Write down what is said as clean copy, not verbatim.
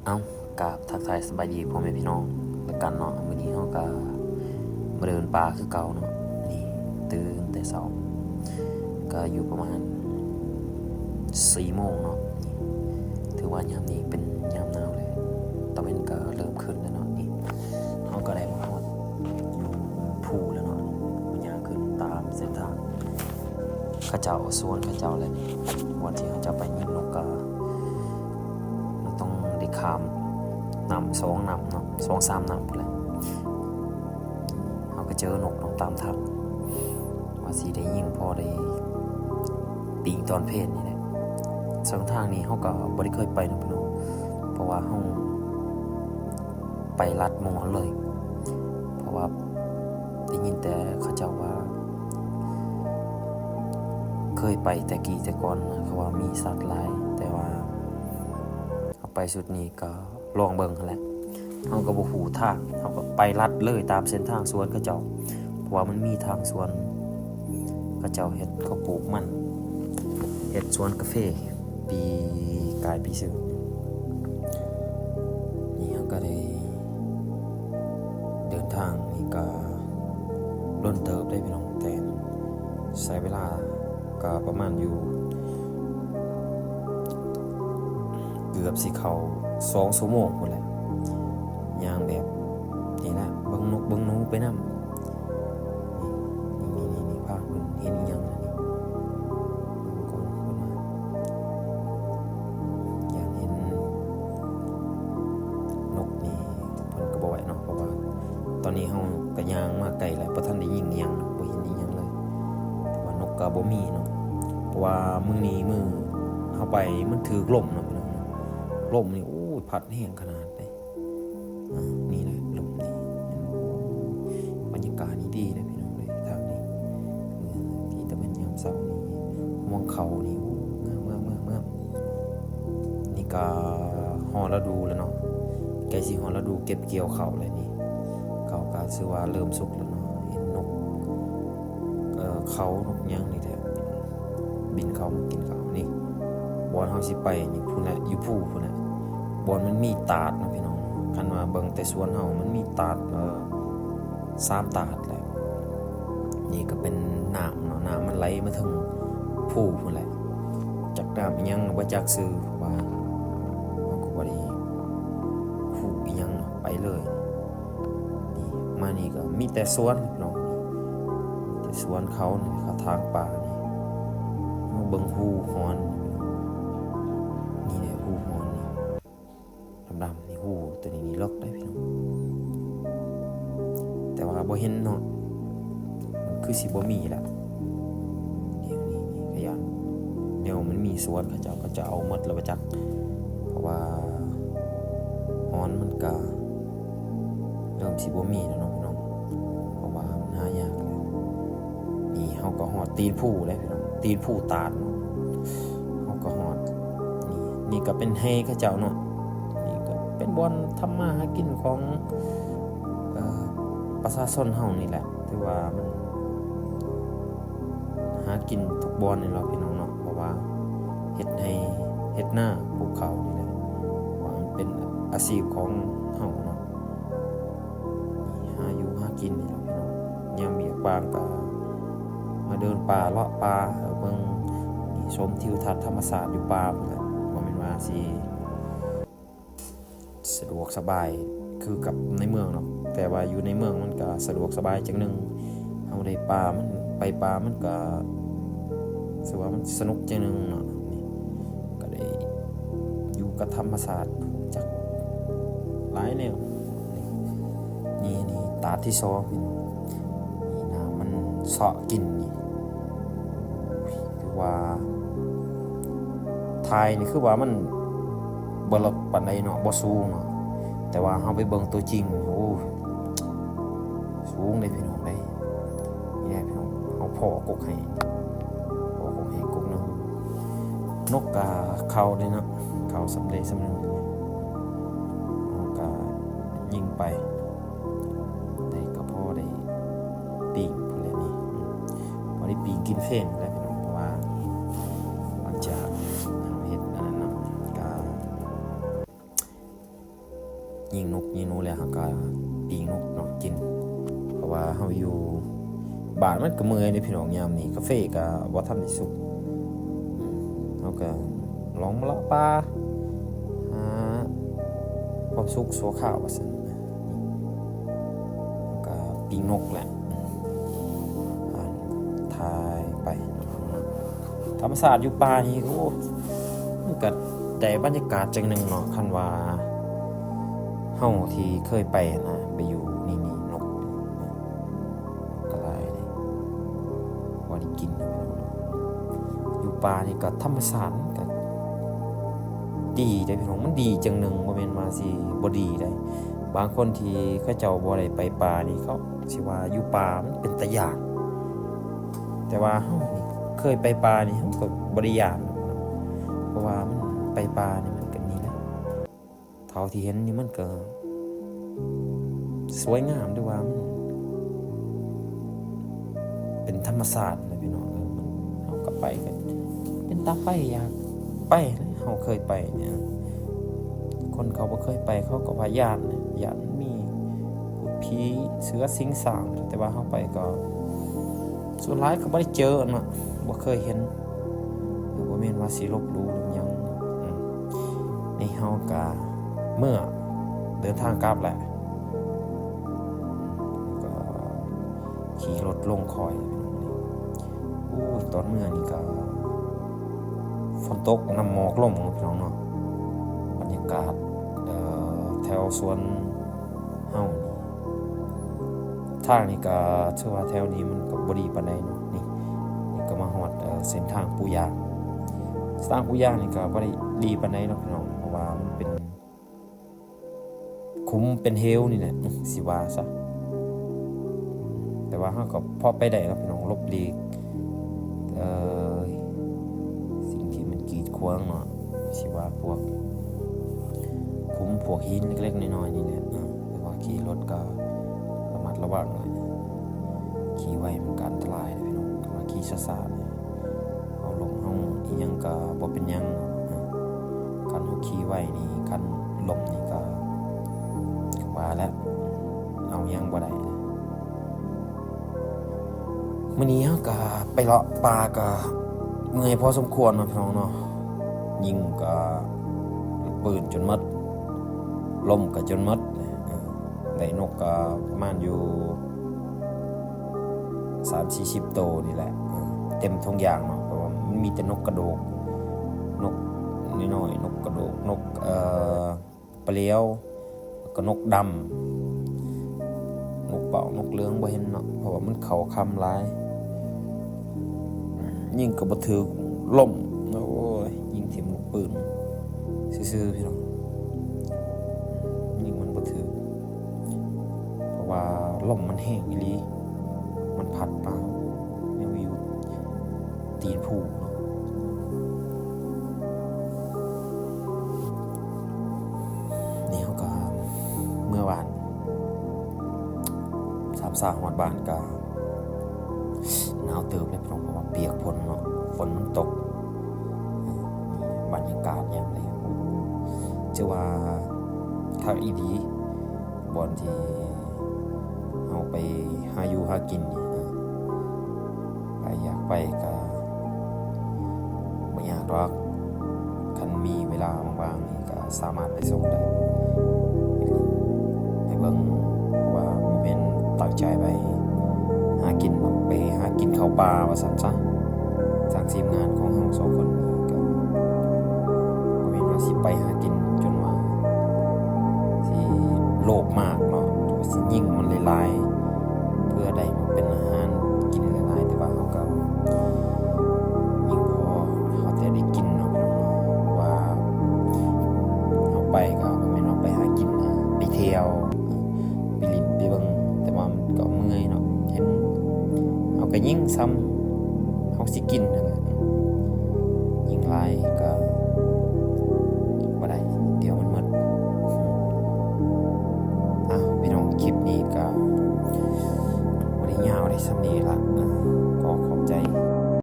เอ้ากราบทักทายสบายดีพ่อแม่พี่น้องแล้วกันเนาะมื้อนี้เฮาก็มาเดินป่าคือเก่าเนาะนี่ตื่นแต่เช้าก็อยู่ประมาณ4 โมงเนาะนี่ถือว่ายามนี้เป็นยามหนาวเลยตะเวนก็เริ่มขึ้นแล้วเนาะนี่เฮาก็ได้มาฮอดอยู่ภูแล้วเนาะมันย่างขึ้นตามเส้นทางเขาเจ้าสวนเขาเจ้าเลยนี่วันที่เขาจะไปยิงนกก็ต้องได้ข้ามน้ำ2 น้ำเนาะ2-3 น้ำพุ่นแหละเขาก็เจอนกตามทางว่าสิได้ยิงพอได้ปิงตอนเพลนี่แหละเส้นทางนี้เขาก็บ่ได้เคยไปนะพี่น้องเพราะว่าเขาไปลัดหมู่เลยเพราะว่าได้ยินแต่เขาเจ้าว่าเคยไปแต่กี้แต่ก่อนเขาว่ามีสัตว์หลายแต่ว่าเอาไปสุดนี้ก็ลองเบิ่งหั่นแหละเฮาก็บ่ฮู้ทางเฮาก็ไปลัดเลยตามเส้นทางสวนเขาเจ้าเพราะว่ามันมีทางสวนเขาเจ้าเฮ็ดเขาปลูกมันเฮ็ดสวนกาแฟปีกายปีซื่อนี่เฮาก็ได้เดินทางนี่ก็ล้นเติบได้พี่น้องแต่ใช้เวลาก็ประมาณอยู่เกือบสิเข้า2 ชั่วโมงพุ่นแหละย่างแบบนี่แหละเบิ่งนกเบิ่งหนูไปนำนี่ภาพเพิ่นเห็นอีหยังนะนี่เบิ่งก่อนเพิ่นว่าอยากเห็นนกนี่เพิ่นก็บ่ไหวเนาะเพราะว่าตอนนี้เฮาก็ย่างมาไกลแล้วบ่ทันได้ยิงอีหยังบ่เห็นอีหยังเลยแต่ว่านกก็บ่มีเนาะเพราะว่ามื้อนี้มื้อเฮาไปมันถูกลมเนาะพี่น้องลมนี่โอ้ยพัดแรงขนาดเลยนี่แหละลมนี่บรรยากาศนี่ดีนะพี่น้องเลยทางนี้ที่ตะวันยามเช้านี่มองเขานี่เมื่อนี่ก็ฮอดฤดูแล้วเนาะใกล้สิฮอดฤดูเก็บเกี่ยวข้าวแล้วนี่เขาก็ชื่อว่าเริ่มสุกแล้วเนาะเห็นนกเขานกหยังนี่แท้บินเข้ามากินข้าวนี่บอนเฮาสิไปนี่พุ่นแหละอยู่ภูพุ่นแหละบอนมันมีตาดนะพี่น้องคันว่าเบิ่งแต่สวนเฮามันมีตาด3 ตาดแหละนี่ก็เป็นน้ำเนาะน้ำมันไหลมาถึงภูพุ่นแหละจักน้ำอีหยังบ่จักชื่อว่าเฮาก็บ่ได้ฮู้อีหยังเนาะไปเลยนี่มานี่ก็มีแต่สวนพี่น้องนี่แต่สวนเขานี่เขาทางป่านี่เฮาเบิ่งฮู้ฮ้อนนี่แหละฮู้ฮ้อนนี่ดำๆนี่ฮู้ตัวนี้นี่ลกได้พี่น้องแต่ว่าบ่เห็นเนาะมันคือสิบ่มีล่ะนี่ขยันแนวมันมีสวนเขาเจ้าก็จะเอาหมดแล้วบ่จักเพราะว่าฮ้อนมันก็เริ่มสิบ่มีแล้วเนาะพี่น้องเพราะว่ามันหายากแล้วนี่เฮาก็ฮอดตีนภูแล้วพี่น้องตีนภูตาดเนาะเฮาก็ฮอดนี่ก็เป็นให้เขาเจ้าเนาะนี่ก็เป็นบ่อนทำมาหากินของประชาชนเฮานี่แหละถือว่ามันหากินทุกบ่อนนี่เนาะพี่น้องเนาะเพราะว่าเฮ็ดให้เฮ็ดนาปลูกข้าวนี่แหละว่ามันเป็นอาชีพของเฮาเนาะนี่หาอยู่หากินนี่แหละพี่น้องยามเวียกว่างก็มาเดินป่าเลาะป่าเบิ่งนี่ชมทิวทัศน์ธรรมชาติอยู่ป่าพุ่นแหละบ่แม่นว่าสิสะดวกสบายคือกับในเมืองเนาะแต่ว่าอยู่ในเมืองมันก็สะดวกสบายจังนึงเฮาได้ป่ามันไปป่ามันก็รู้สึกว่ามันสนุกจังนึงเนาะนี่ก็ได้อยู่กับธรรมชาติจักหลายแนวนี่ตาที่2นี่น้ำมันเซาะกินนี่คือว่าทายนี่คือว่ามันบ่ลึกปานใดเนาะบ่สูงเนาะแต่ว่าเฮาไปเบิ่งตัวจริงโอ้สูงเลยพี่น้องได้นี่แหละพี่น้องเฮาพ่อกกให้กกนึงนกกาเข้าได้เนาะเข้าสำเร็จสำนึงเฮาก็ยิงไปได้ก็พอได้ปีกพุ่นแหละนี่พอได้ปีกกินเฟ้นแล้วพี่น้องเพราะว่ามันจะเฮ็ดอันนั้นเนาะก็ น ยิงนกยิงหนูแล้วเฮาก็ปิ้งนกเนาะกินเพราะว่าเฮาอยู่บ้านมันก็เมื่อยเด้พี่น้องยามนี้กาแฟก็บ่ทันได้สุกเฮาก็ลองมาเลาะป่าหาความสุขสัวข้าวว่าซั่นก็ปิ้งนกแหละถ่ายไปธรรมศาสตร์อยู่ป่านี่โอ้มันก็ได้บรรยากาศจังหนึงเนาะคันว่าเฮาที่เคยไปนะไปอยู่นี่นกก็หลายเลยพอได้กินอยู่ป่านี่ก็ธรรมศาสตร์ก็ดีได้พี่น้องมันดีจังหนึงบ่แม่นว่าสิบ่ดีได้บางคนที่เขาเจ้าบ่ได้ไปป่านี่เขาสิว่าอยู่ป่ามันเป็นตาย้านแต่ว่าเฮานี่เคยไปป่านี่เฮาก็บ่ได้ย้านเพราะว่ามันไปป่านี่มันก็นี่แหละเท่าที่เห็นนี่มันก็สวยงามด้วยว่ามันเป็นธรรมศาสตร์นะพี่น้องมันเฮาก็ไปกันเป็นตาไปอยากไปเฮาเคยไปเนี่ยคนเขาบ่เคยไปเขาก็ว่าย้านมีพูดผีเสือสิงสางแต่ว่าเฮาไปก็ส่วนหลายก็บ่ได้เจอเนาะบ่เคยเห็นบ่แม่นว่าสิลบหลู่หรือหยังนี่เฮาก็เมื่อเดินทางกลับแหละก็ขี่รถลงคอยตอนเมื่อนี่ก็ฝนตกน้ำหมอกลงพี่น้องเนาะบรรยากาศแถวสวนเฮานี่ทางนี่ก็ชื่อว่าแถวนี้มันก็บ่ดีปานใดเนาะนี่ก็มาฮอดเส้นทางปูยางสร้างปูยางนี่ก็บ่ได้ดีปานใดเนาะพี่น้องเพราะว่ามันเป็นคุ้มเป็นเฮลนี่แหละสิว่าซะแต่ว่าเฮาก็พอไปได้เนาะพี่น้องลบหลีกสิ่งที่มันกีดขวางเนาะสิว่าพวกคุ้มพวกหินเล็กๆน้อยๆนี่แหละแต่ว่าขี่รถก็ระมัดระวังหน่อยขี่ไวมันก็อันตรายนะพี่น้องถ้าว่าขี่ช้าๆเนี่ยเอาลงห้องอีหยังก็บ่เป็นหยังคันเฮาขี่ไวนี่คันลมนี่ก็ว่าแล้วเอายังบ่ได้มื้อนี้เฮาก็ไปเลาะป่าก็เมื่อยพอสมควรเนาะพี่น้องเนาะยิงก็ปืนจนหมดลมก็จนหมดได้นกก็ประมาณอยู่ 3-40 ตัวนี่แหละเต็มทุกอย่างเนาะเพราะว่ามันมีแต่นกกระโดกนกน้อยๆนกกระโดกนกปลาเลี้ยวก็นกดำนกเป่านกเหลืองบ่เห็นเนาะเพราะว่ามันเข้าคำหลายยิงก็บ่ถึกล่มโอ้ยยิงทิ่มลูกปืนซื่อๆพี่น้องยิงมันบ่ถึกเพราะว่าลมมันแห้งอีหลีมันพัดเปล่าเนี่ยวิวตีนผู้เนาะนี่เฮาก็เมื่อวานสามฮอดบ้านก็หนาวเติบเลยพี่น้องเพราะว่าเปียกฝนเนาะฝนมันตกบรรยากาศอย่างไรจะว่าทางอีดีบอนที่เอาไปหาอยู่หากินไปอยากไปก็ไม่อยากหรอกคันมีเวลาว่างๆนี่ก็สามารถไปส่งได้ไปเบิ่งว่ามันเป็นตั้งใจไปหากินไปหากินข้าวปลาว่าซั่นซะจากทีมงานของเฮาสองคนก็บ่แม่นว่าสิไปหากินจนว่าสิโลภมากเนาะสิยิ่งมันหลายๆเพื่อได้มาเป็นอาหารกินหลายๆแต่ว่าเฮาก็ยิ่งพอเฮาจะได้กินเนาะว่าเฮาไปก็บ่แม่นว่าไปหากินนะไปเที่ยวไปลิ้นไปเบิ่งแต่ว่ามันก็เมื่อยเนาะเห็นเฮาก็ยิ่งซ้ำ